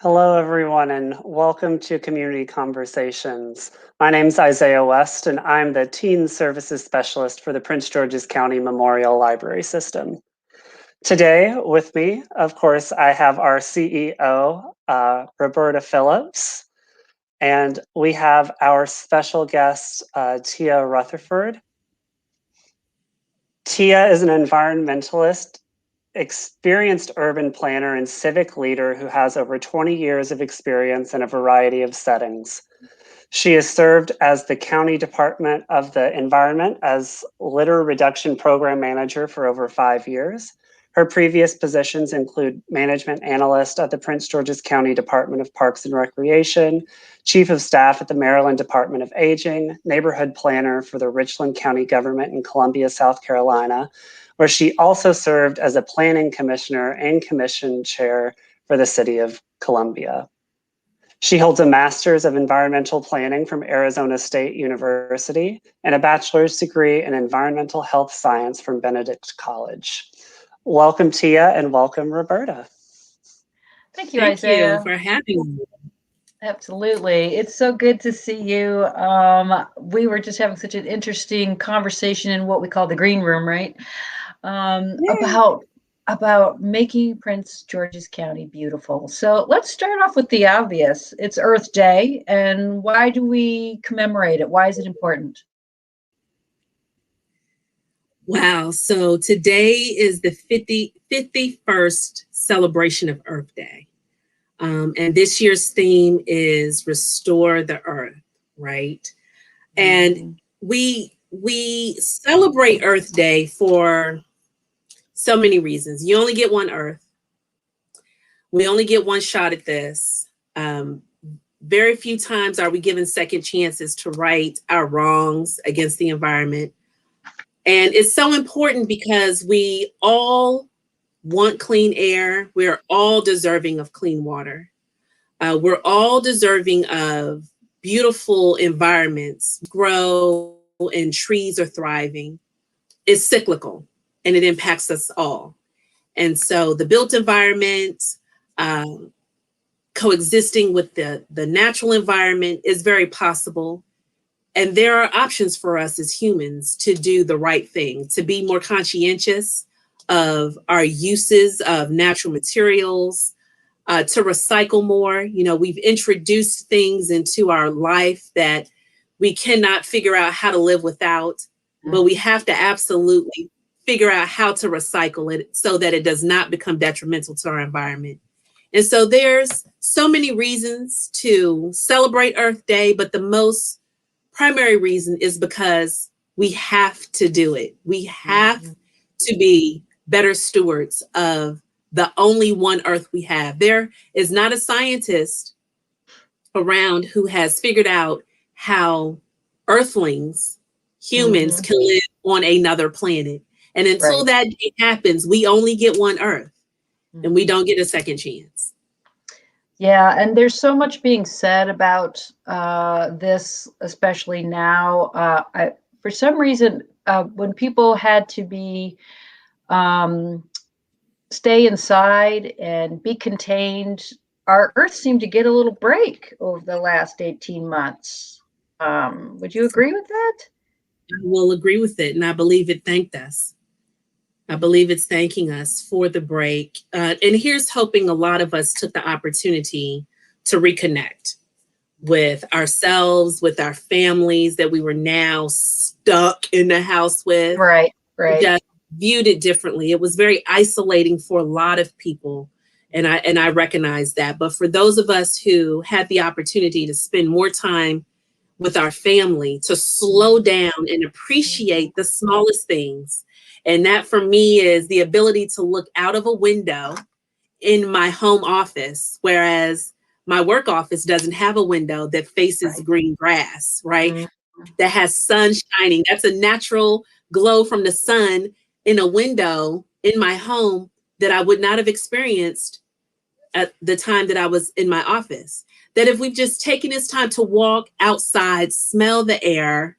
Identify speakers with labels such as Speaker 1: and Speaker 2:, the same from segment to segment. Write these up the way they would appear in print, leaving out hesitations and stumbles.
Speaker 1: Hello, everyone, and welcome to Community Conversations. My name is Isaiah West, and I'm the Teen Services Specialist for the Prince George's County Memorial Library System. Today, with me, of course, I have our CEO, Roberta Phillips, and we have our special guest, Tiaa Rutherford. Tiaa is an environmentalist, experienced urban planner and civic leader who has over 20 years of experience in a variety of settings. She has served as the County Department of the Environment as Litter Reduction Program Manager for over 5 years. Her previous positions include Management Analyst at the Prince George's County Department of Parks and Recreation, Chief of Staff at the Maryland Department of Aging, Neighborhood Planner for the Richland County Government in Columbia, South Carolina, where she also served as a planning commissioner and commission chair for the city of Columbia. She holds a master's of environmental planning from Arizona State University and a bachelor's degree in environmental health science from Benedict College. Welcome, Tiaa, and welcome, Roberta.
Speaker 2: Thank you, Isaiah.
Speaker 3: Thank you for having me.
Speaker 2: Absolutely. It's so good to see you. We were just having such an interesting conversation in what we call the green room, right? About making Prince George's County beautiful. So let's start off with the obvious. It's Earth Day, and why do we commemorate it? Why is it important?
Speaker 3: Wow. So today is the 51st celebration of Earth Day. And this year's theme is Restore the Earth, right? And we celebrate Earth Day for so many reasons. You only get one Earth. We only get one shot at this. Very few times are we given second chances to right our wrongs against the environment. And it's so important because we all want clean air. We're all deserving of clean water. We're all deserving of beautiful environments, grow and trees are thriving. It's cyclical and it impacts us all. And so the built environment, coexisting with the natural environment is very possible. And there are options for us as humans to do the right thing, to be more conscientious of our uses of natural materials, to recycle more. You know, we've introduced things into our life that we cannot figure out how to live without, but we have to absolutely figure out how to recycle it so that it does not become detrimental to our environment. And so there's so many reasons to celebrate Earth Day, but the most primary reason is because we have to do it. We have to be better stewards of the only one Earth we have. There is not a scientist around who has figured out how Earthlings, humans, can live on another planet. And until that happens, we only get one Earth and we don't get a second chance.
Speaker 2: Yeah, and there's so much being said about this, especially now. For some reason, when people had to be stay inside and be contained, our Earth seemed to get a little break over the last 18 months. Would you agree with that?
Speaker 3: I will agree with it, and I believe it thanked us. I believe it's thanking us for the break. And here's hoping a lot of us took the opportunity to reconnect with ourselves, with our families that we were now stuck in the house with.
Speaker 2: Right.
Speaker 3: We just viewed it differently. It was very isolating for a lot of people. And I recognize that. But for those of us who had the opportunity to spend more time with our family, to slow down and appreciate the smallest things. And that for me is the ability to look out of a window in my home office, whereas my work office doesn't have a window that faces green grass, right? That has sun shining. That's a natural glow from the sun in a window in my home that I would not have experienced at the time that I was in my office. That if we've just taken this time to walk outside, smell the air,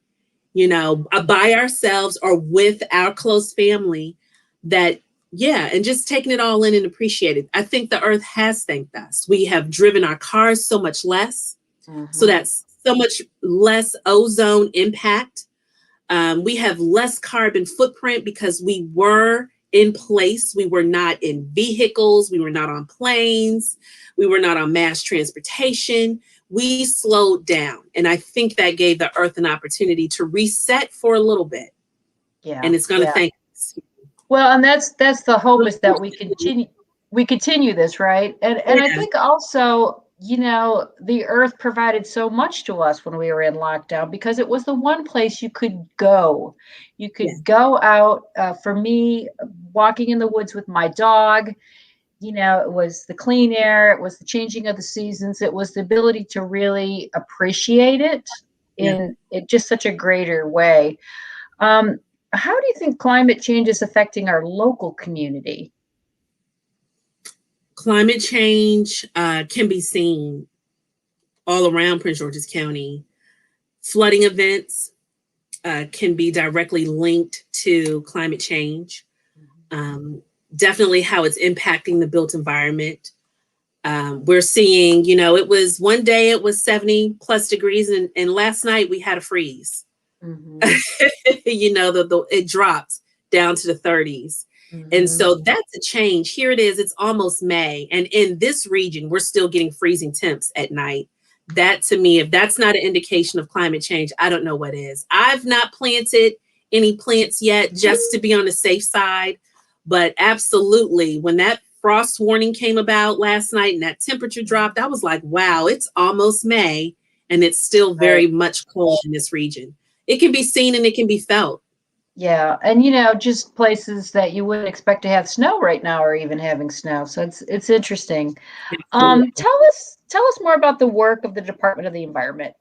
Speaker 3: you know, by ourselves or with our close family, that Yeah, and just taking it all in and appreciate it. I think the earth has thanked us. We have driven our cars so much less. So that's so much less ozone impact. We have less carbon footprint because we were in place. We were not in vehicles. We were not on planes. We were not on mass transportation. We slowed down. And I think that gave the earth an opportunity to reset for a little bit.
Speaker 2: Yeah.
Speaker 3: And it's going to thank us.
Speaker 2: Well, and that's the hope, is that we continue this, right? And I think also, you know, the earth provided so much to us when we were in lockdown, because it was the one place you could go. You could go out. For me, walking in the woods with my dog, you know, it was the clean air, it was the changing of the seasons, it was the ability to really appreciate it in just such a greater way. How do you think climate change is affecting our local community?
Speaker 3: Climate change can be seen all around Prince George's County. Flooding events can be directly linked to climate change. Definitely how it's impacting the built environment. We're seeing, you know, it was one day it was 70 plus degrees, and last night we had a freeze. You know, it dropped down to the 30s. And so that's a change. Here it is, it's almost May. And in this region, we're still getting freezing temps at night. That, to me, if that's not an indication of climate change, I don't know what is. I've not planted any plants yet, just to be on the safe side. But absolutely, when that frost warning came about last night and that temperature dropped, I was like, wow, it's almost May and it's still very much cold in this region. It can be seen and it can be felt.
Speaker 2: Yeah, and you know, just places that you wouldn't expect to have snow right now are even having snow. So it's interesting. Tell us more about the work of the Department of the Environment.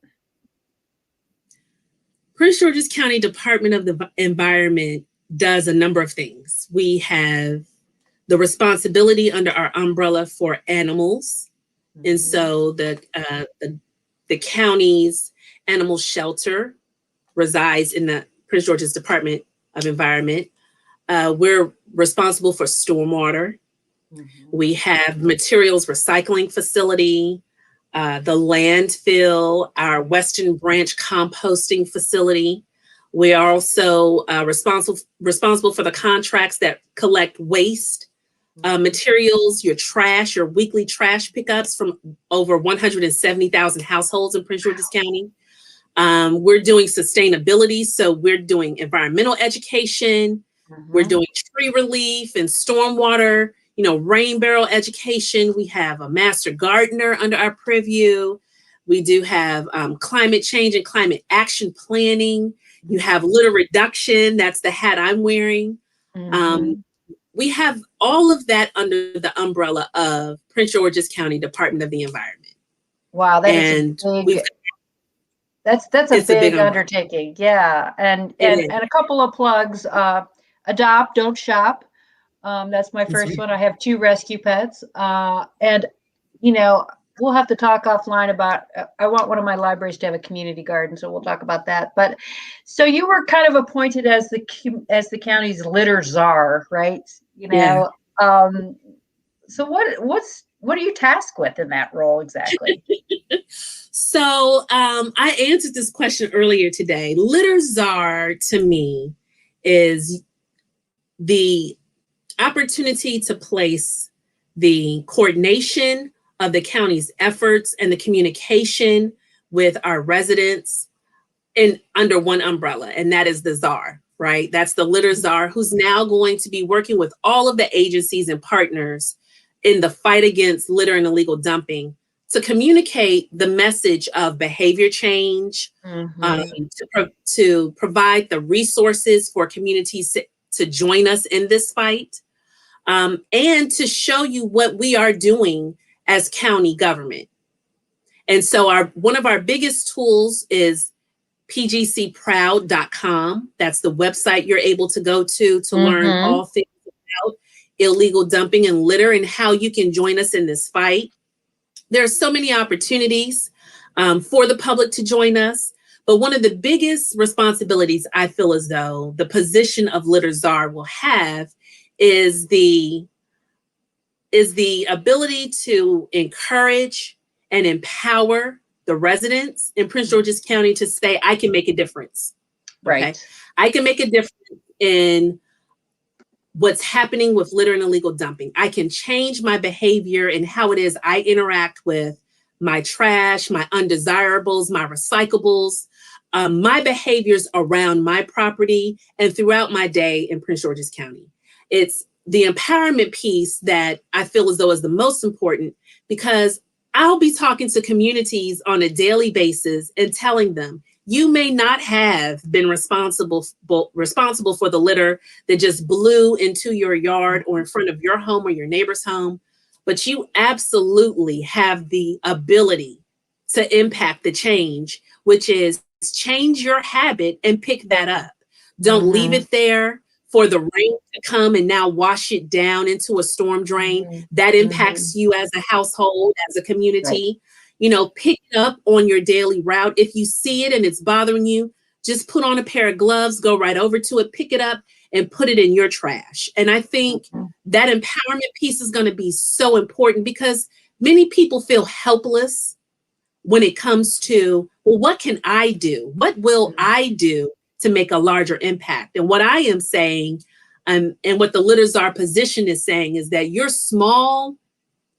Speaker 3: Prince George's County Department of the Environment does a number of things. We have the responsibility under our umbrella for animals. And so the county's animal shelter resides in the Prince George's Department of Environment. We're responsible for stormwater. We have materials recycling facility, the landfill, our Western Branch composting facility. We are also responsible for the contracts that collect waste, materials, your trash, your weekly trash pickups from over 170,000 households in Prince George's County. We're doing sustainability, so we're doing environmental education, we're doing tree relief and stormwater, you know, rain barrel education. We have a master gardener under our purview. We do have climate change and climate action planning. You have litter reduction. That's the hat I'm wearing. We have all of that under the umbrella of Prince George's County Department of the Environment.
Speaker 2: Wow, that's a big undertaking. Yeah, and a couple of plugs. Adopt, don't shop. That's my first one. I have 2 rescue pets, and you know, we'll have to talk offline about. I want one of my libraries to have a community garden, so we'll talk about that. But so you were kind of appointed as the county's litter czar, right? You know, so what are you tasked with in that role exactly?
Speaker 3: So I answered this question earlier today. Litter czar to me is the opportunity to place the coordination of the county's efforts and the communication with our residents under one umbrella, and that is the czar, right? That's the litter czar, who's now going to be working with all of the agencies and partners in the fight against litter and illegal dumping to communicate the message of behavior change, to provide the resources for communities to join us in this fight, and to show you what we are doing as county government. And so one of our biggest tools is pgcproud.com. That's the website you're able to go to learn all things about illegal dumping and litter and how you can join us in this fight. There are so many opportunities for the public to join us. But one of the biggest responsibilities I feel as though the position of litter czar will have is the ability to encourage and empower the residents in Prince George's County to say, I can make a difference. Okay?
Speaker 2: Right.
Speaker 3: I can make a difference in what's happening with litter and illegal dumping. I can change my behavior and how it is I interact with my trash, my undesirables, my recyclables, my behaviors around my property and throughout my day in Prince George's County. It's the empowerment piece that I feel as though is the most important, because I'll be talking to communities on a daily basis and telling them, you may not have been responsible for the litter that just blew into your yard or in front of your home or your neighbor's home, but you absolutely have the ability to impact the change, which is change your habit and pick that up. Don't leave it there for the rain to come and now wash it down into a storm drain. That impacts you as a household, as a community. You know, pick it up on your daily route. If you see it and it's bothering you, just put on a pair of gloves, go right over to it, pick it up and put it in your trash. And I think that empowerment piece is going to be so important, because many people feel helpless when it comes to, well, what can I do? What will I do to make a larger impact? And what I am saying, and what the Litter Czar position is saying, is that your small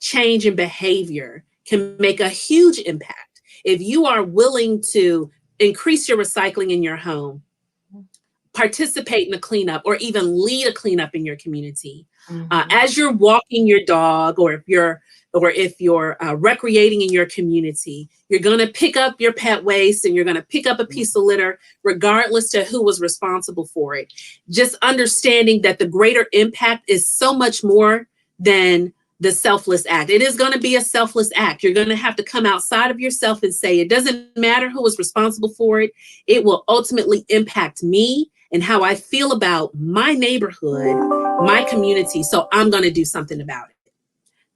Speaker 3: change in behavior can make a huge impact. If you are willing to increase your recycling in your home, participate in a cleanup, or even lead a cleanup in your community, as you're walking your dog, or if you're recreating in your community, you're going to pick up your pet waste and you're going to pick up a piece of litter, regardless to who was responsible for it. Just understanding that the greater impact is so much more than the selfless act. It is going to be a selfless act. You're going to have to come outside of yourself and say, it doesn't matter who was responsible for it. It will ultimately impact me and how I feel about my neighborhood, my community. So I'm going to do something about it.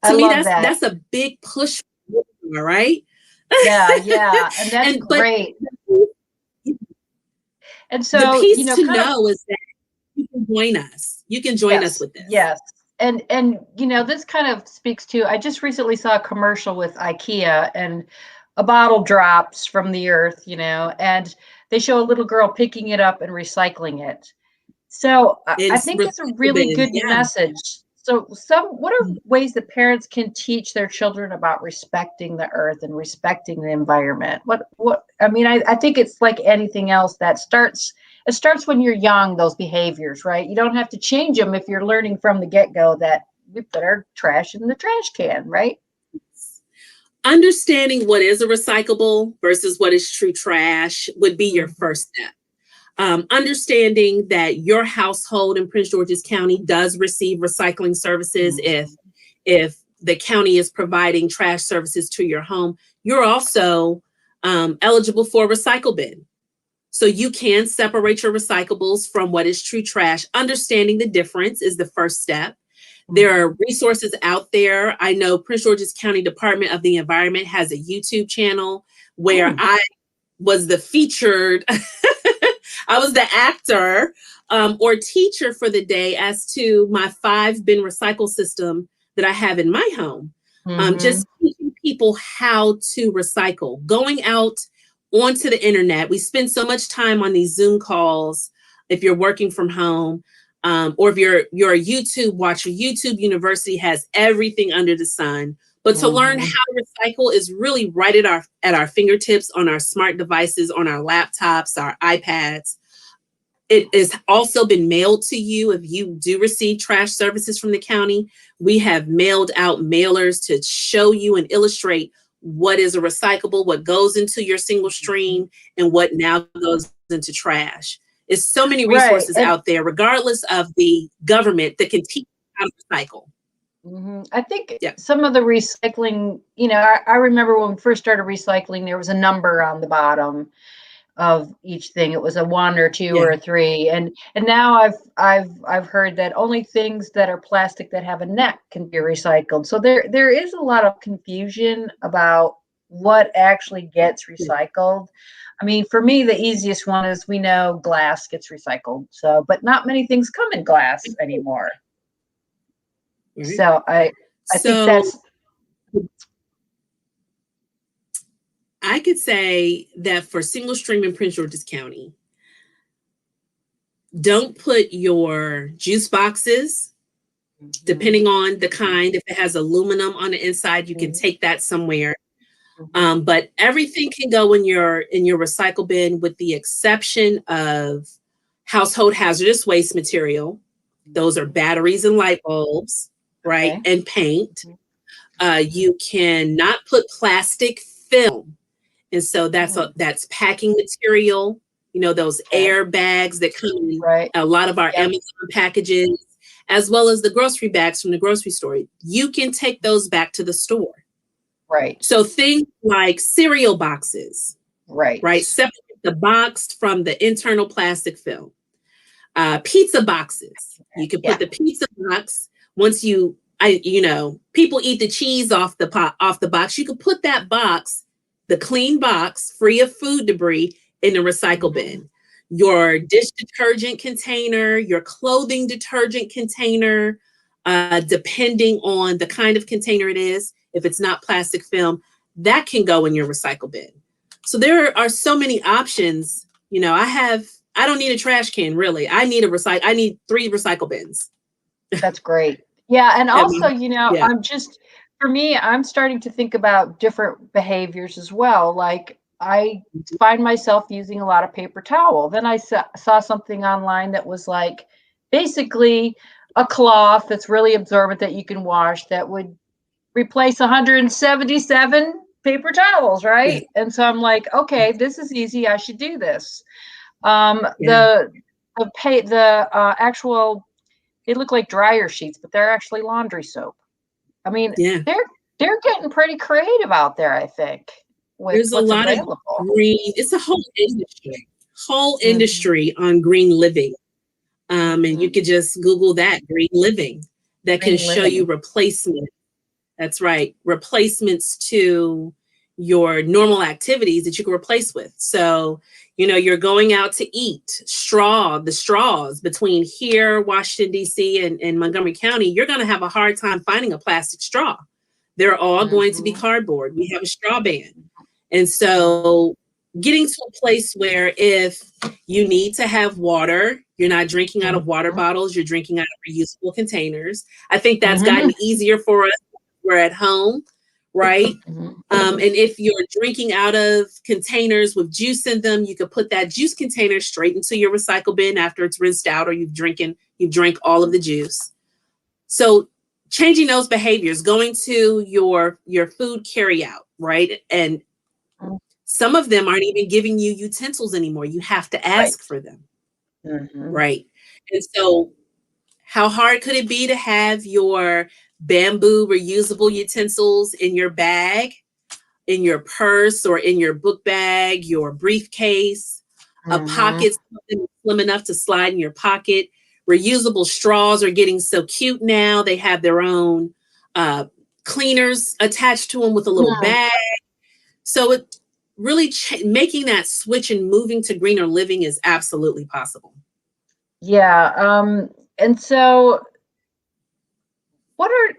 Speaker 3: To me, that's a big push. All right.
Speaker 2: Yeah. And that's great. And so,
Speaker 3: the piece to know is that you can join us. You can join us with this.
Speaker 2: Yes. And you know, this kind of speaks to, I just recently saw a commercial with IKEA, and a bottle drops from the earth, you know, and they show a little girl picking it up and recycling it. So I think that's a really good message. So what are ways that parents can teach their children about respecting the earth and respecting the environment? I mean, I think it's like anything else that it starts when you're young, those behaviors, right? You don't have to change them if you're learning from the get-go that we put our trash in the trash can, right?
Speaker 3: Understanding what is a recyclable versus what is true trash would be your first step. Understanding that your household in Prince George's County does receive recycling services. If the county is providing trash services to your home, you're also eligible for a recycle bin. So you can separate your recyclables from what is true trash. Understanding the difference is the first step. There are resources out there. I know Prince George's County Department of the Environment has a YouTube channel where I was the featured, I was the actor or teacher for the day as to my 5-bin recycle system that I have in my home. Just teaching people how to recycle, going out onto the internet. We spend so much time on these Zoom calls if you're working from home, or if you're a YouTube watcher. YouTube University has everything under the sun. But to learn how to recycle is really right at our fingertips, on our smart devices, on our laptops, our iPads. It has also been mailed to you. If you do receive trash services from the county, we have mailed out mailers to show you and illustrate what is a recyclable, what goes into your single stream, and what now goes into trash. There's so many resources out there, regardless of the government, that can teach you how to recycle.
Speaker 2: I think some of the recycling, you know, I remember when we first started recycling, there was a number on the bottom of each thing. It was a 1 or 2 or a 3, and now I've heard that only things that are plastic that have a neck can be recycled. So there is a lot of confusion about what actually gets recycled. I mean, for me, the easiest one is, we know glass gets recycled. So, but not many things come in glass anymore.
Speaker 3: Right.
Speaker 2: So I think
Speaker 3: So
Speaker 2: that's
Speaker 3: I could say that for single stream in Prince George's County, don't put your juice boxes, depending on the kind. If it has aluminum on the inside, you can take that somewhere. But everything can go in your recycle bin, with the exception of household hazardous waste material. Those are batteries and light bulbs, right?
Speaker 2: Okay.
Speaker 3: And paint. You cannot put plastic film. And so that's packing material, you know, those air bags that come in a lot of our Amazon packages, as well as the grocery bags from the grocery store. You can take those back to the store.
Speaker 2: Right.
Speaker 3: So things like cereal boxes,
Speaker 2: right?
Speaker 3: Separate the box from the internal plastic film. Pizza boxes. You can put the pizza box once people eat the cheese off the box. You could put that box, the clean box, free of food debris, in the recycle bin. Your dish detergent container, your clothing detergent container, depending on the kind of container it is, if it's not plastic film, that can go in your recycle bin. So there are so many options. You know, I don't need a trash can, really. I need 3 recycle bins.
Speaker 2: That's great. Yeah. And also, I'm starting to think about different behaviors as well. Like, I find myself using a lot of paper towel. Then I saw something online that was like basically a cloth that's really absorbent that you can wash, that would replace 177 paper towels, right? And so I'm like, okay, this is easy. I should do this. The actual, they look like dryer sheets, but they're actually laundry soap. I mean, they're getting pretty creative out there, I think, with
Speaker 3: there's
Speaker 2: what's
Speaker 3: a lot
Speaker 2: available.
Speaker 3: of green. It's a whole industry on green living. And you could just Google that, green living, that can show you replacement. That's right. Replacements to your normal activities that you can replace with. So, you know, you're going out to eat, the straws between here, Washington, D.C. and Montgomery County, you're going to have a hard time finding a plastic straw. They're all going to be cardboard. We have a straw ban. And so getting to a place where if you need to have water, you're not drinking out of water bottles, you're drinking out of reusable containers. I think that's gotten easier for us. We're at home, right? And if you're drinking out of containers with juice in them, you could put that juice container straight into your recycle bin after it's rinsed out, or you've drank all of the juice. So changing those behaviors, going to your food carry out, right? And some of them aren't even giving you utensils anymore. You have to ask for them, right? And so how hard could it be to have your bamboo reusable utensils in your bag, in your purse, or in your book bag, your briefcase, a pocket slim enough to slide in your pocket? Reusable straws are getting so cute now. They have their own cleaners attached to them with a little bag. So it really making that switch and moving to greener living is absolutely possible.
Speaker 2: Yeah. And so what are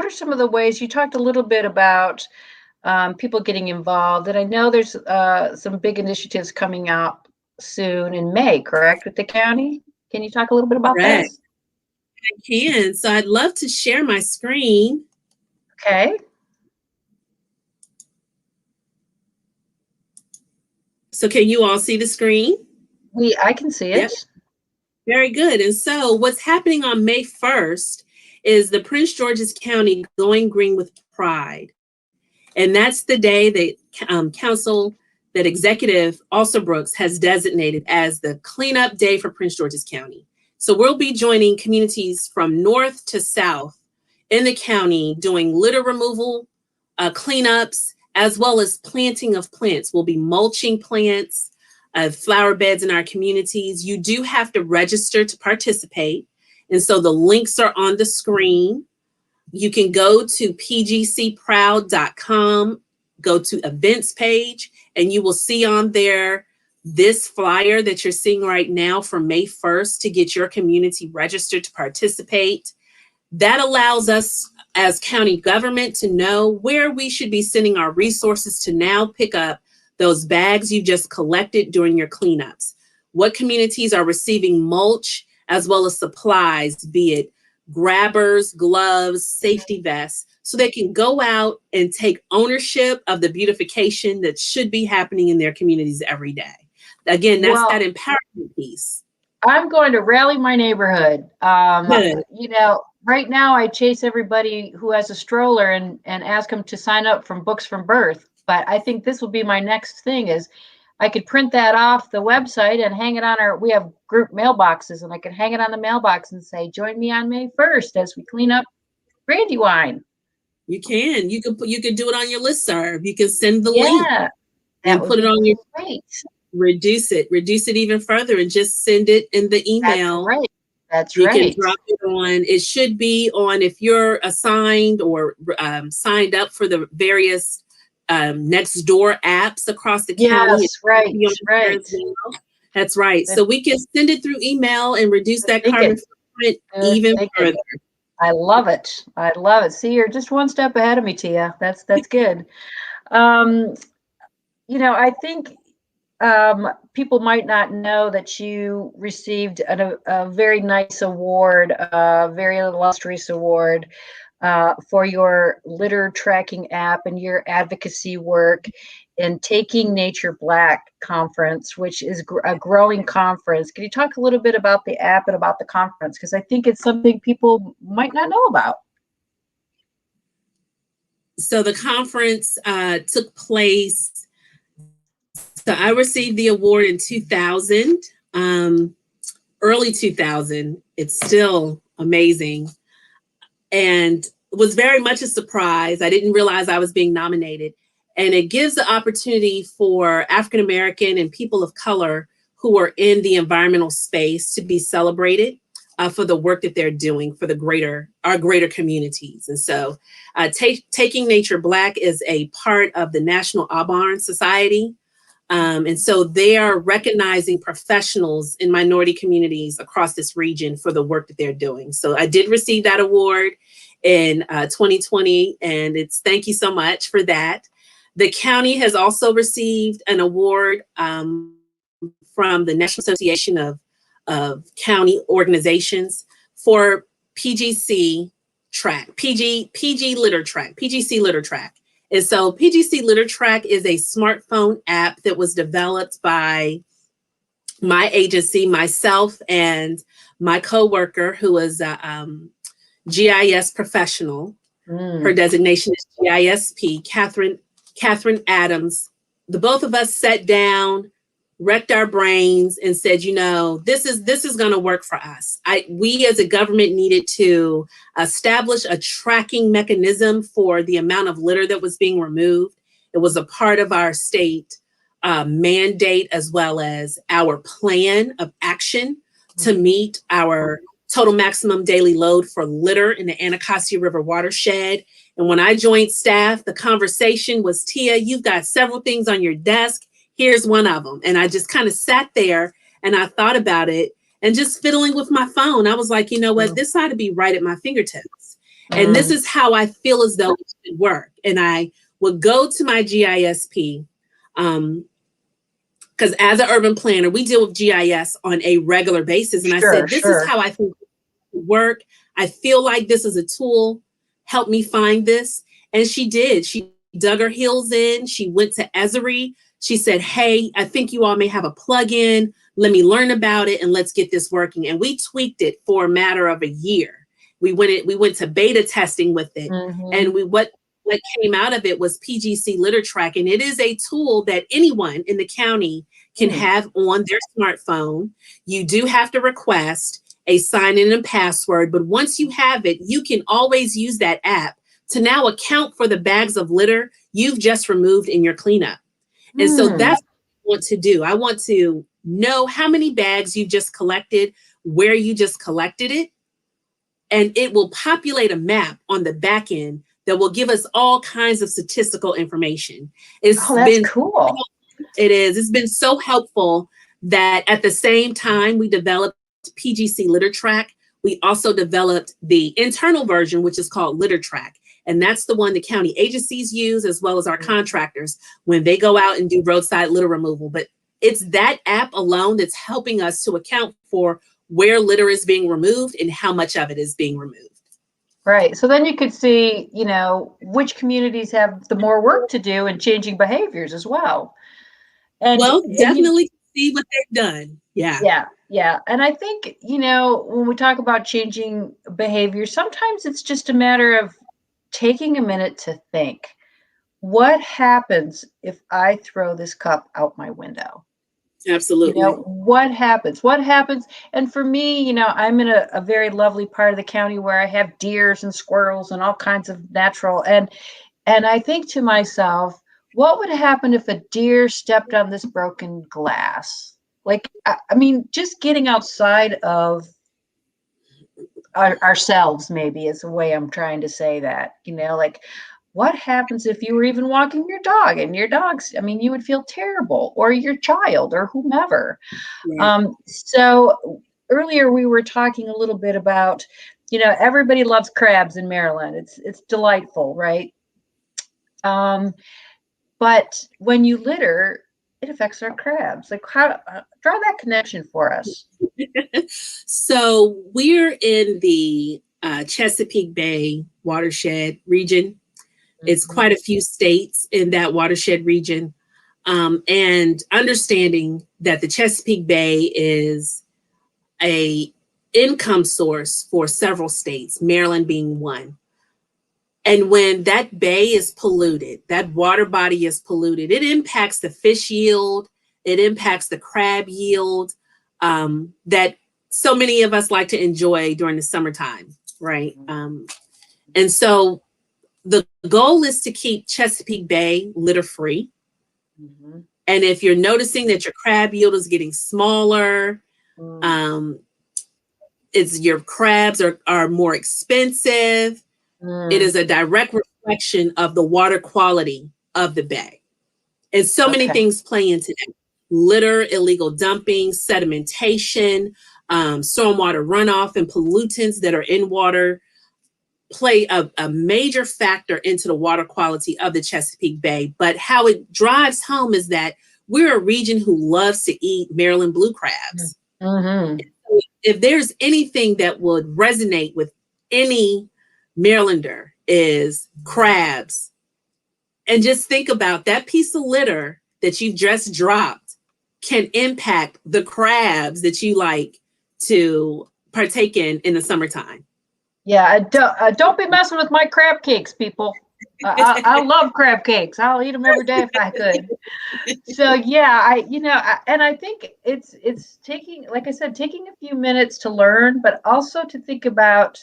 Speaker 2: some of the ways you talked a little bit about people getting involved? And I know there's some big initiatives coming up soon in May, correct, with the county? Can you talk a little bit about this?
Speaker 3: I can. So I'd love to share my screen.
Speaker 2: Okay.
Speaker 3: So can you all see the screen?
Speaker 2: I can see it.
Speaker 3: Yep. Very good. And so what's happening on May 1st is the Prince George's County Going Green with Pride. And that's the day that Executive Alsobrooks has designated as the cleanup day for Prince George's County. So we'll be joining communities from north to south in the county doing litter removal, cleanups, as well as planting of plants. We'll be mulching plants, flower beds in our communities. You do have to register to participate. And so the links are on the screen. You can go to pgcproud.com, go to events page, and you will see on there this flyer that you're seeing right now for May 1st to get your community registered to participate. That allows us as county government to know where we should be sending our resources to now pick up those bags you just collected during your cleanups. What communities are receiving mulch as well as supplies, be it grabbers, gloves, safety vests, so they can go out and take ownership of the beautification that should be happening in their communities every day. Again, that's that empowerment piece.
Speaker 2: I'm going to rally my neighborhood. You know, right now I chase everybody who has a stroller and ask them to sign up from Books from Birth. But I think this will be my next thing is I could print that off the website and hang it on we have group mailboxes, and I could hang it on the mailbox and say, join me on May 1st as we clean up Brandywine.
Speaker 3: You can. You could do it on your listserv. You can send the link and put it on your
Speaker 2: great.
Speaker 3: Reduce it even further and just send it in the email.
Speaker 2: That's right. That's
Speaker 3: you
Speaker 2: right.
Speaker 3: You can drop it on. It should be on if you're assigned or signed up for the various next door apps across the county.
Speaker 2: Yes, right. Right.
Speaker 3: Well. That's right. So we can send it through email and reduce that carbon footprint even further.
Speaker 2: I love it. I love it. See, you're just one step ahead of me, Tiaa. That's good. You know, I think people might not know that you received a very nice award, a very illustrious award for your litter tracking app and your advocacy work in Taking Nature Black conference, which is a growing conference. Can you talk a little bit about the app and about the conference? Because I think it's something people might not know about.
Speaker 3: So the conference took place. So I received the award in 2000, early 2000. It's still amazing. And it was very much a surprise. I didn't realize I was being nominated. And it gives the opportunity for African-American and people of color who are in the environmental space to be celebrated for the work that they're doing for our greater communities. And so Taking Nature Black is a part of the National Audubon Society. And so they are recognizing professionals in minority communities across this region for the work that they're doing. So I did receive that award in 2020, and thank you so much for that. The county has also received an award from the National Association of County Organizations for PGC track, PGC Litter Track. And so PGC Litter Track is a smartphone app that was developed by my agency, myself, and my coworker, who is a GIS professional. Her designation is GISP, Catherine Adams. The both of us sat down, wrecked our brains, and said, you know, this is going to work for us. We as a government needed to establish a tracking mechanism for the amount of litter that was being removed. It was a part of our state mandate as well as our plan of action to meet our total maximum daily load for litter in the Anacostia River watershed. And when I joined staff, the conversation was, Tiaa, you've got several things on your desk. Here's one of them. And I just kind of sat there and I thought about it and just fiddling with my phone. I was like, you know what, this ought to be right at my fingertips. And this is how I feel as though it should work. And I would go to my GISP because as an urban planner, we deal with GIS on a regular basis. And I said, this is how I think it should work. I feel like this is a tool. Help me find this. And she did. She dug her heels in. She went to Esri. She said, hey, I think you all may have a plugin. Let me learn about it and let's get this working. And we tweaked it for a matter of a year. We went to beta testing with it. And what came out of it was PGC Litter Track. And it is a tool that anyone in the county can have on their smartphone. You do have to request a sign-in and password, but once you have it, you can always use that app to now account for the bags of litter you've just removed in your cleanup. And so that's what I want to do. I want to know how many bags you just collected, where you just collected it, and it will populate a map on the back end that will give us all kinds of statistical information.
Speaker 2: That's cool.
Speaker 3: It is. It's been so helpful that at the same time we developed PGC Litter Track, we also developed the internal version, which is called Litter Track. And that's the one the county agencies use, as well as our contractors when they go out and do roadside litter removal. But it's that app alone that's helping us to account for where litter is being removed and how much of it is being removed.
Speaker 2: Right. So then you could see, you know, which communities have the more work to do in changing behaviors as well. And
Speaker 3: definitely see what they've done. Yeah.
Speaker 2: Yeah. Yeah. And I think, you know, when we talk about changing behavior, sometimes it's just a matter of taking a minute to think, what happens if I throw this cup out my window?
Speaker 3: Absolutely.
Speaker 2: You know, what happens? What happens? And for me, you know, I'm in a very lovely part of the county where I have deers and squirrels and all kinds of natural. And I think to myself, what would happen if a deer stepped on this broken glass? Like, I mean, just getting outside of ourselves, maybe, is the way I'm trying to say that. You know, like, what happens if you were even walking your dog and your dog's, I mean, you would feel terrible, or your child or whomever.
Speaker 3: Right.
Speaker 2: So earlier we were talking a little bit about, you know, everybody loves crabs in Maryland. It's delightful, right? But when you litter, it affects our crabs. Like, how draw that connection for us?
Speaker 3: So we're in the Chesapeake Bay watershed region. It's quite a few states in that watershed region. And understanding that the Chesapeake Bay is a income source for several states, Maryland being one. And when that bay is polluted, that water body is polluted, it impacts the fish yield, it impacts the crab yield that so many of us like to enjoy during the summertime, right? And so the goal is to keep Chesapeake Bay litter free. And if you're noticing that your crab yield is getting smaller, it's your crabs are more expensive. It is a direct reflection of the water quality of the bay. And so many things play into that. Litter, illegal dumping, sedimentation, stormwater runoff, and pollutants that are in water play a major factor into the water quality of the Chesapeake Bay. But how it drives home is that we're a region who loves to eat Maryland blue crabs. If there's anything that would resonate with any Marylander is crabs. And just think about that piece of litter that you just dropped can impact the crabs that you like to partake in the summertime.
Speaker 2: Yeah, don't be messing with my crab cakes, people. I love crab cakes. I'll eat them every day if I could. So yeah, and I think it's taking, like I said, taking a few minutes to learn, but also to think about,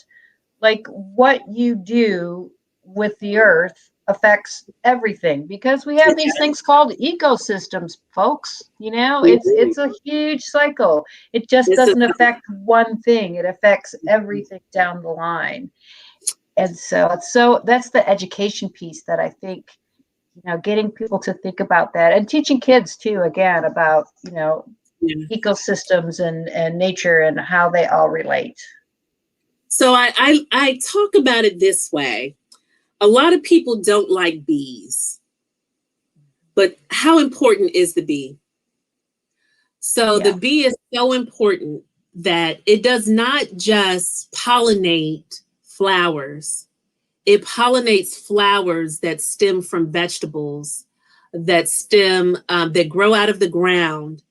Speaker 2: like, what you do with the earth affects everything, because we have these things called ecosystems, folks. You know, it's a huge cycle. It just doesn't affect one thing. It affects everything down the line. And so that's the education piece that I think, you know, getting people to think about that, and teaching kids too, again, about, you know, ecosystems and nature and how they all relate.
Speaker 3: So I talk about it this way. A lot of people don't like bees, but how important is the bee? So the bee is so important that it does not just pollinate flowers. It pollinates flowers that stem from vegetables, that grow out of the ground,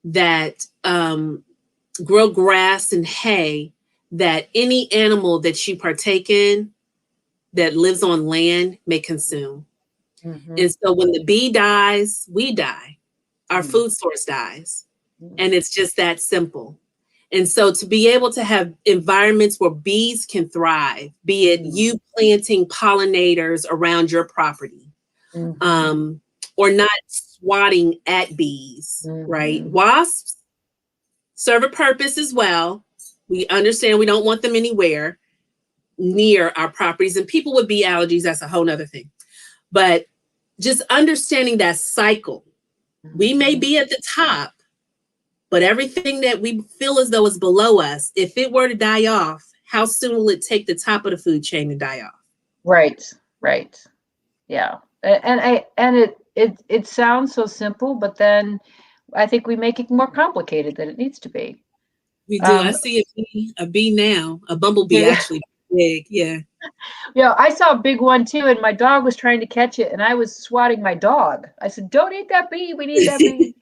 Speaker 3: that grow grass and hay, that any animal that you partake in that lives on land may consume. And so when the bee dies, we die. Our food source dies. And it's just that simple. And so to be able to have environments where bees can thrive, be it you planting pollinators around your property, or not swatting at bees, right? Wasps serve a purpose as well. We understand we don't want them anywhere near our properties, and people with bee allergies, that's a whole nother thing. But just understanding that cycle, we may be at the top, But everything that we feel as though is below us, if it were to die off, how soon will it take the top of the food chain to die off?
Speaker 2: Right, right. Yeah. It sounds so simple, but then I think we make it more complicated than it needs to be.
Speaker 3: We do. I see a bee now, a bumblebee actually big. Yeah.
Speaker 2: Yeah, I saw a big one too, and my dog was trying to catch it, and I was swatting my dog. I said, "Don't eat that bee. We need that bee."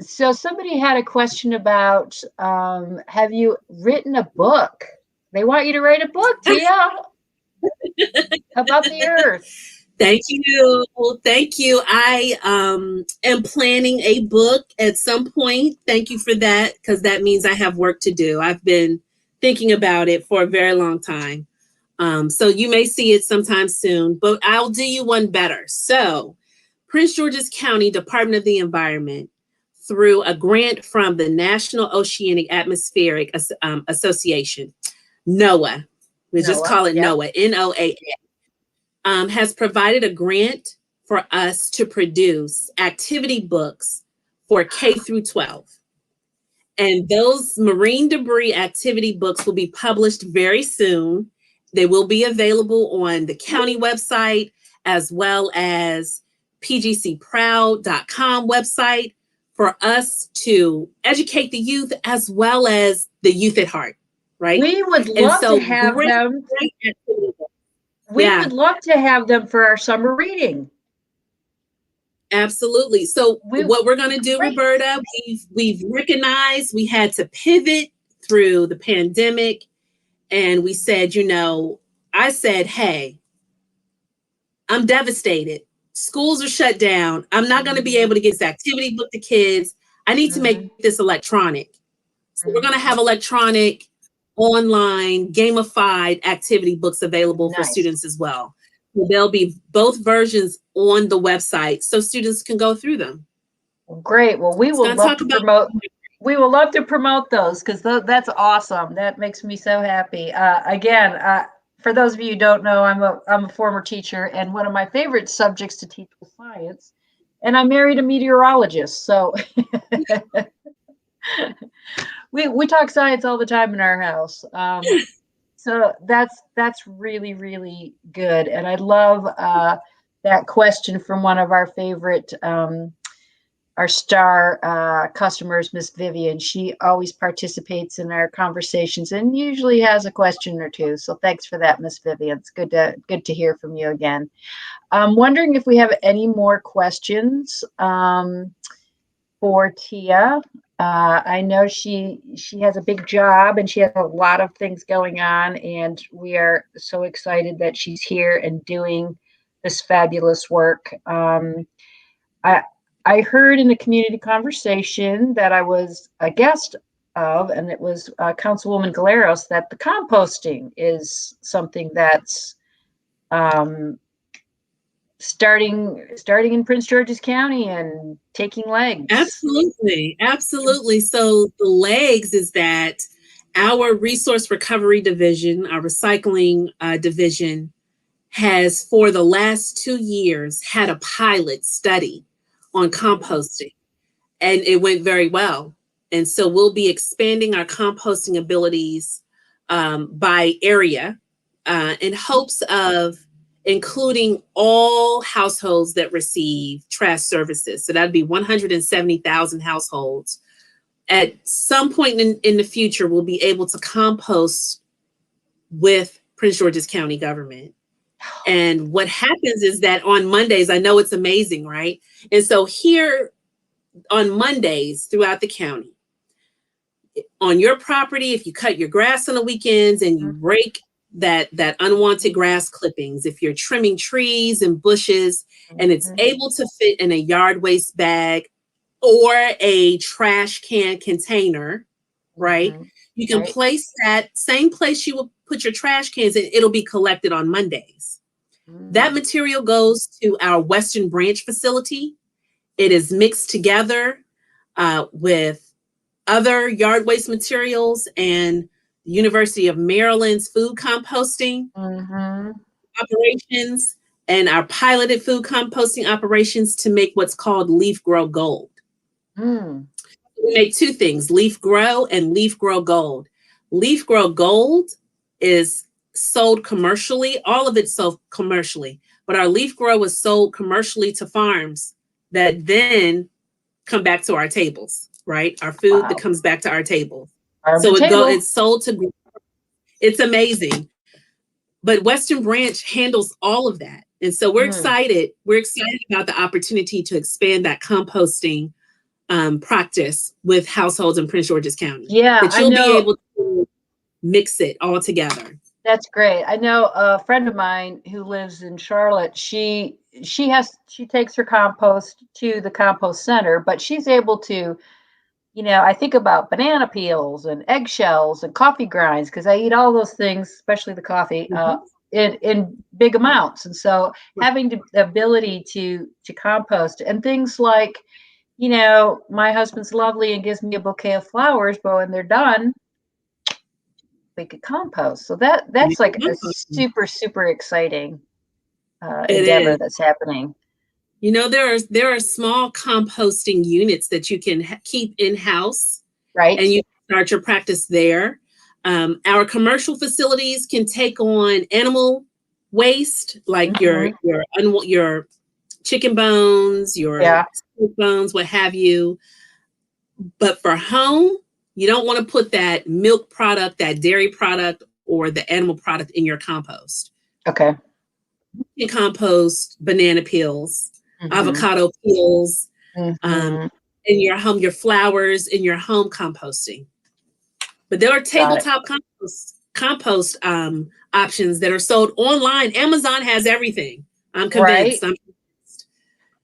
Speaker 2: So somebody had a question about, have you written a book? They want you to write a book, Tiaa, about the earth.
Speaker 3: Thank you. Thank you. I am planning a book at some point. Thank you for that, because that means I have work to do. I've been thinking about it for a very long time. So you may see it sometime soon, but I'll do you one better. So Prince George's County Department of the Environment, through a grant from the National Oceanic Atmospheric Association, NOAA, we just call it NOAA, NOAA, has provided a grant for us to produce activity books for K through 12. And those marine debris activity books will be published very soon. They will be available on the county website as well as pgcproud.com website for us to educate the youth as well as the youth at heart, right?
Speaker 2: We would love to have them. We would love to have them for our summer reading.
Speaker 3: Absolutely. So what we're going to do, Roberta, we've recognized we had to pivot through the pandemic, and we said, I said, hey, I'm devastated. Schools are shut down. I'm not going to be able to get this activity book to kids. I need to make this electronic. So we're going to have electronic, online, gamified activity books available for students as well. So there'll be both versions on the website so students can go through them.
Speaker 2: Great. Well, we will love to promote. We will love to promote those, because that's awesome. That makes me so happy. Again, for those of you who don't know, I'm a former teacher, and one of my favorite subjects to teach was science. And I married a meteorologist, so we talk science all the time in our house. So that's really, really good. And I love that question from one of our favorite, our star customers, Miss Vivian. She always participates in our conversations and usually has a question or two. So thanks for that, Miss Vivian. It's good to hear from you again. I'm wondering if we have any more questions for Tiaa. I know she has a big job and she has a lot of things going on, and we are so excited that she's here and doing this fabulous work. I heard in the community conversation that I was a guest of, and it was Councilwoman Galeros, that the composting is something that's starting in Prince George's County and taking legs.
Speaker 3: Absolutely. So the legs is that our resource recovery division, our recycling division, has for the last 2 years had a pilot study on composting, and it went very well. And so we'll be expanding our composting abilities by area in hopes of including all households that receive trash services. So that'd be 170,000 households. At some point in the future, we'll be able to compost with Prince George's County government. And what happens is that on Mondays, I know it's amazing, right? And so here on Mondays throughout the county, on your property, if you cut your grass on the weekends and you rake that unwanted grass clippings, if you're trimming trees and bushes and it's able to fit in a yard waste bag or a trash can container, right? You can place that same place you will put your trash cans and it'll be collected on Mondays. That material goes to our Western Branch facility. It is mixed together with other yard waste materials and the University of Maryland's food composting operations and our piloted food composting operations to make what's called leaf grow gold. We make two things, Leaf Grow and Leaf Grow Gold. Leaf Grow Gold is sold commercially. All of it's sold commercially. But our Leaf Grow is sold commercially to farms that then come back to our tables, right? Our food that comes back to our table. So it's sold to, it's amazing. But Western Branch handles all of that. And so we're excited. We're excited about the opportunity to expand that composting practice with households in Prince George's County.
Speaker 2: Yeah,
Speaker 3: that you'll be able to mix it all together.
Speaker 2: That's great. I know a friend of mine who lives in Charlotte. She takes her compost to the compost center, but she's able to, you know, I think about banana peels and eggshells and coffee grinds because I eat all those things, especially the coffee, in big amounts. And so having the ability to compost and things like, you know, my husband's lovely and gives me a bouquet of flowers, but when they're done, we could compost. So that's like a super, super exciting endeavor that's happening.
Speaker 3: You know, there are small composting units that you can keep in-house.
Speaker 2: Right.
Speaker 3: And you can start your practice there. Our commercial facilities can take on animal waste, like your chicken bones, your steak bones, what have you. But for home, you don't want to put that milk product, that dairy product, or the animal product in your compost.
Speaker 2: Okay.
Speaker 3: You can compost banana peels, avocado peels, in your home, your flowers in your home composting. But there are tabletop compost options that are sold online. Amazon has everything. I'm convinced.
Speaker 2: Right.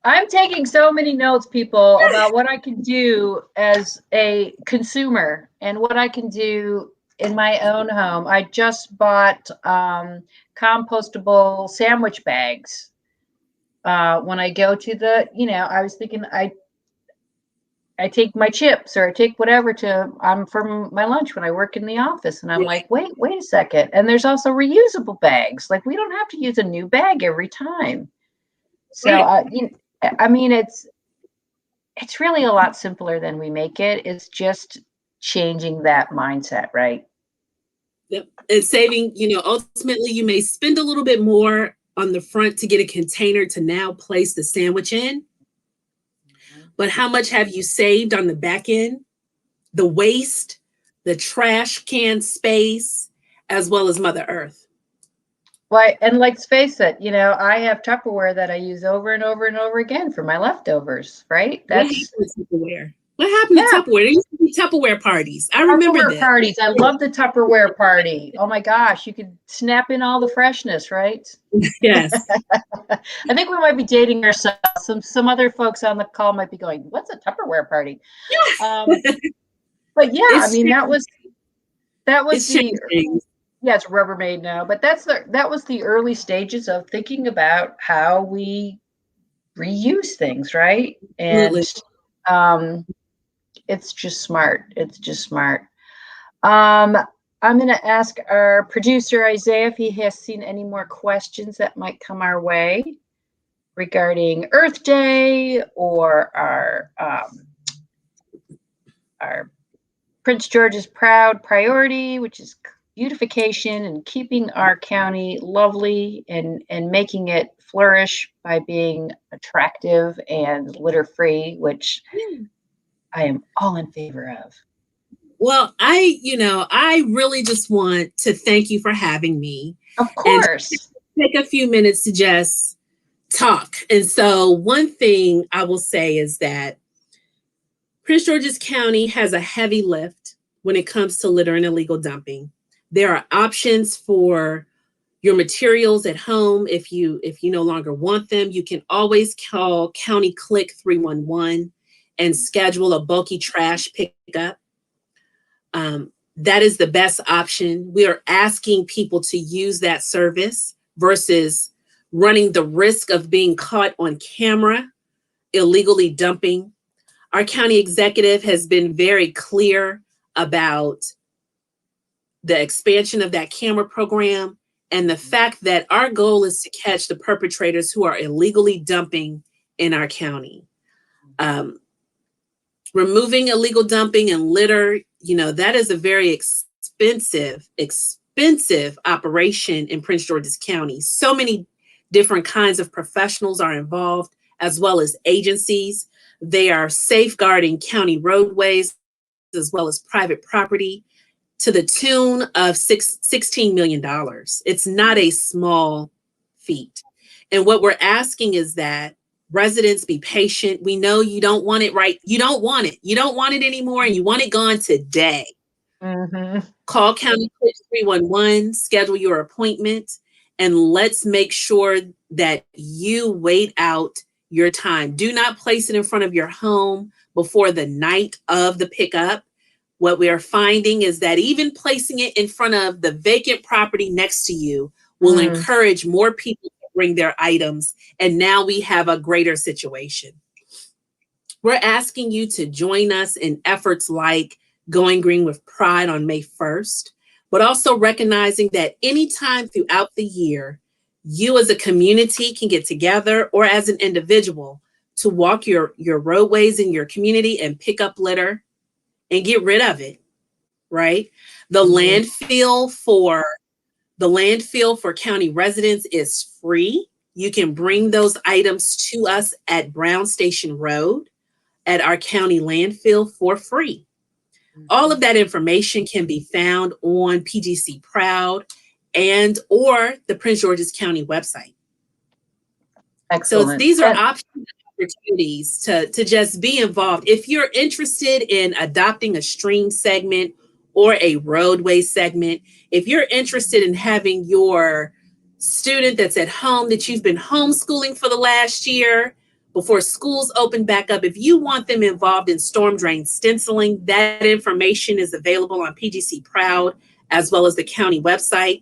Speaker 2: I'm taking so many notes, people, about what I can do as a consumer and what I can do in my own home. I just bought compostable sandwich bags. When I go to the, you know, I was thinking I take my chips or I take whatever from my lunch when I work in the office. And I'm like, wait a second. And there's also reusable bags. Like, we don't have to use a new bag every time. So, I mean, it's really a lot simpler than we make it. It's just changing that mindset, right?
Speaker 3: Yep. And saving, you know, ultimately you may spend a little bit more on the front to get a container to now place the sandwich in. But how much have you saved on the back end? The waste, the trash can space, as well as Mother Earth.
Speaker 2: Well, and let's face it, you know, I have Tupperware that I use over and over and over again for my leftovers, right?
Speaker 3: That's Tupperware. What happened to Tupperware? There used to be Tupperware parties. I remember that.
Speaker 2: Parties. I love the Tupperware party. Oh my gosh, you could snap in all the freshness, right?
Speaker 3: Yes.
Speaker 2: I think we might be dating ourselves. Some other folks on the call might be going, "What's a Tupperware party?" But yeah, I mean, that was it's Rubbermaid now, but that was the early stages of thinking about how we reuse things, right? And it's just smart. It's just smart. I'm going to ask our producer, Isaiah, if he has seen any more questions that might come our way regarding Earth Day or our Prince George's Proud priority, which is beautification and keeping our county lovely and making it flourish by being attractive and litter-free, which I am all in favor of.
Speaker 3: Well, I really just want to thank you for having me.
Speaker 2: Of course.
Speaker 3: And take a few minutes to just talk. And so one thing I will say is that Prince George's County has a heavy lift when it comes to litter and illegal dumping. There are options for your materials at home. If you no longer want them, you can always call County Click 311 and schedule a bulky trash pickup. That is the best option. We are asking people to use that service versus running the risk of being caught on camera illegally dumping. Our county executive has been very clear about the expansion of that camera program and the fact that our goal is to catch the perpetrators who are illegally dumping in our county. Removing illegal dumping and litter, that is a very expensive operation in Prince George's County. So many different kinds of professionals are involved, as well as agencies. They are safeguarding county roadways as well as private property to the tune of $16 million. It's not a small feat. And what we're asking is that residents be patient. We know you don't want it right. You don't want it. You don't want it anymore, and you want it gone today.
Speaker 2: Mm-hmm.
Speaker 3: Call County Clerk 311, schedule your appointment, and let's make sure that you wait out your time. Do not place it in front of your home before the night of the pickup. What we are finding is that even placing it in front of the vacant property next to you will encourage more people to bring their items. And now we have a greater situation. We're asking you to join us in efforts like Going Green with Pride on May 1st, but also recognizing that anytime throughout the year, you as a community can get together, or as an individual, to walk your roadways in your community and pick up litter and get rid of it, right? The landfill for county residents is free. You can bring those items to us at Brown Station Road at our county landfill for free. All of that information can be found on PGC Proud and or the Prince George's County website.
Speaker 2: Excellent.
Speaker 3: So these are opportunities to just be involved. If you're interested in adopting a stream segment or a roadway segment, if you're interested in having your student that's at home that you've been homeschooling for the last year, before schools open back up, if you want them involved in storm drain stenciling, that information is available on PGC Proud as well as the county website.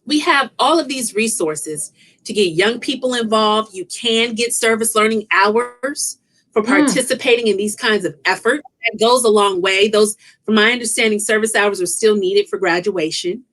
Speaker 3: We have all of these resources to get young people involved. You can get service learning hours for participating in these kinds of efforts. That goes a long way. Those, from my understanding, service hours are still needed for graduation.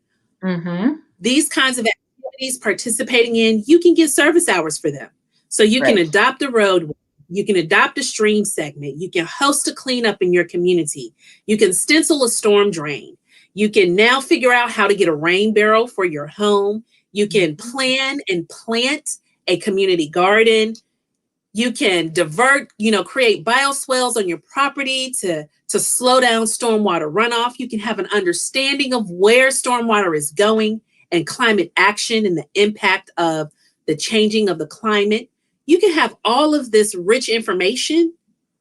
Speaker 3: These kinds of activities participating in, you can get service hours for them. So you can adopt a roadway, you can adopt a stream segment, you can host a cleanup in your community, you can stencil a storm drain, you can now figure out how to get a rain barrel for your home, you can plan and plant a community garden, you can create bioswales on your property to slow down stormwater runoff, you can have an understanding of where stormwater is going and climate action and the impact of the changing of the climate. You can have all of this rich information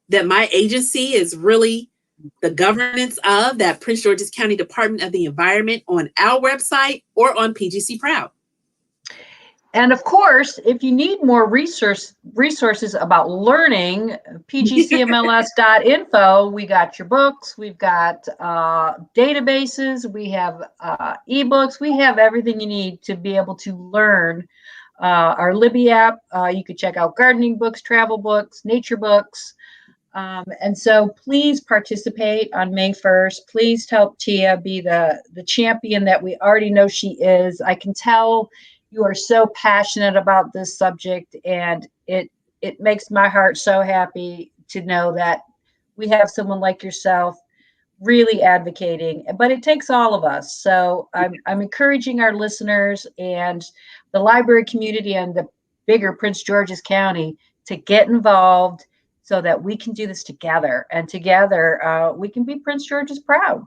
Speaker 3: that my agency is really the governance of, that Prince George's County Department of the Environment, on our website or on PGC Proud.
Speaker 2: And of course, if you need more resources about learning, pgcmls.info, we got your books, we've got databases, we have ebooks, we have everything you need to be able to learn. Our Libby app, you could check out gardening books, travel books, nature books. And so please participate on May 1st. Please help Tiaa be the champion that we already know she is. I can tell you are so passionate about this subject, and it makes my heart so happy to know that we have someone like yourself really advocating, but it takes all of us. So I'm encouraging our listeners and the library community and the bigger Prince George's County to get involved so that we can do this together, and together we can be Prince George's proud.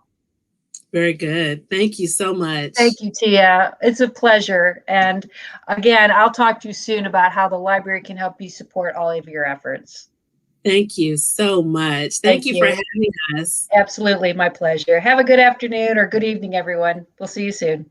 Speaker 3: Very good. Thank you so much.
Speaker 2: Thank you, Tiaa. It's a pleasure. And again, I'll talk to you soon about how the library can help you support all of your efforts.
Speaker 3: Thank you so much. Thank you for having us.
Speaker 2: Absolutely. My pleasure. Have a good afternoon or good evening, everyone. We'll see you soon.